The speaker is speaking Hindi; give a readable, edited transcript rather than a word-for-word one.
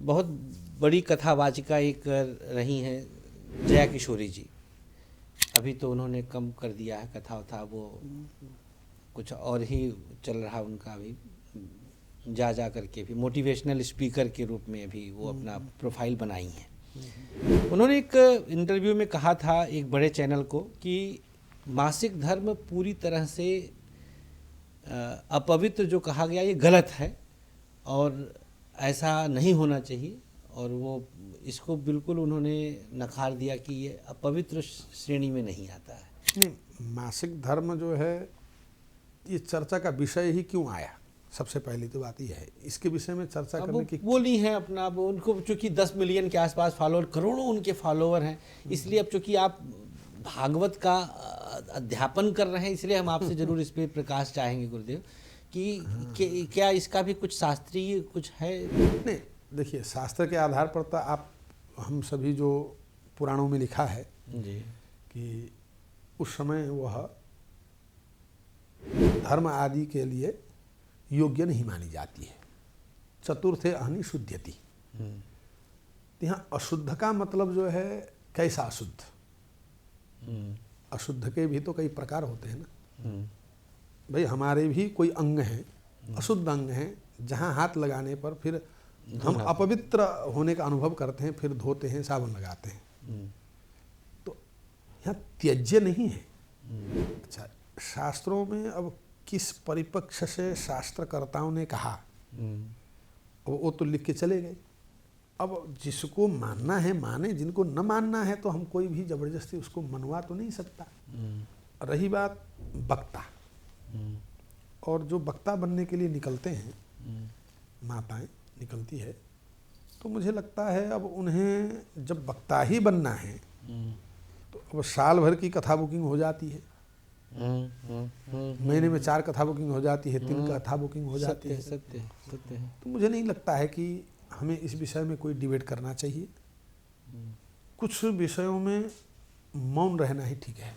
बहुत बड़ी कथावाचिका एक रही हैं जया किशोरी जी। अभी तो उन्होंने कम कर दिया है कथा वथा, वो कुछ और ही चल रहा उनका अभी, जा करके भी मोटिवेशनल स्पीकर के रूप में अभी वो अपना प्रोफाइल बनाई हैं। उन्होंने एक इंटरव्यू में कहा था एक बड़े चैनल को कि मासिक धर्म पूरी तरह से अपवित्र जो कहा गया ये गलत है और ऐसा नहीं होना चाहिए, और वो इसको बिल्कुल उन्होंने नकार दिया कि ये अपवित्र श्रेणी में नहीं आता है। नहीं, मासिक धर्म जो है ये चर्चा का विषय ही क्यों आया, सबसे पहली तो बात यह है। इसके विषय में चर्चा करने की बोली है अपना, वो उनको चूंकि 10 मिलियन के आसपास फॉलोअर, करोड़ों उनके फॉलोअर हैं, इसलिए अब चूंकि आप भागवत का अध्यापन कर रहे हैं, इसलिए हम आपसे जरूर इस पर प्रकाश चाहेंगे गुरुदेव कि क्या इसका भी कुछ शास्त्रीय कुछ है? नहीं, देखिए शास्त्र के आधार पर तो आप हम सभी जो पुराणों में लिखा है जी कि उस समय वह धर्म आदि के लिए योग्य नहीं मानी जाती है। चतुर्थे अहनि शुद्ध्यति। यहाँ अशुद्ध का मतलब जो है कैसा अशुद्ध? अशुद्ध के भी तो कई प्रकार होते हैं ना भाई। हमारे भी कोई अंग हैं, अशुद्ध अंग हैं, जहाँ हाथ लगाने पर फिर हम अपवित्र होने का अनुभव करते हैं, फिर धोते हैं, साबुन लगाते हैं। तो यहाँ त्यज्य नहीं है। अच्छा, शास्त्रों में अब किस परिपक्ष से शास्त्रकर्ताओं ने कहा वो तो लिख के चले गए। अब जिसको मानना है माने, जिनको न मानना है तो हम कोई भी जबरदस्ती उसको मनवा तो नहीं सकता। रही बात वक्ता, और जो वक्ता बनने के लिए निकलते हैं, माताएं निकलती है, तो मुझे लगता है अब उन्हें जब वक्ता ही बनना है तो अब साल भर की कथा बुकिंग हो जाती है, महीने में 4 कथा बुकिंग हो जाती है, 3 कथा बुकिंग हो जाती है। सत्य है। तो मुझे नहीं लगता है कि हमें इस विषय में कोई डिबेट करना चाहिए। कुछ विषयों में मौन रहना ही ठीक है।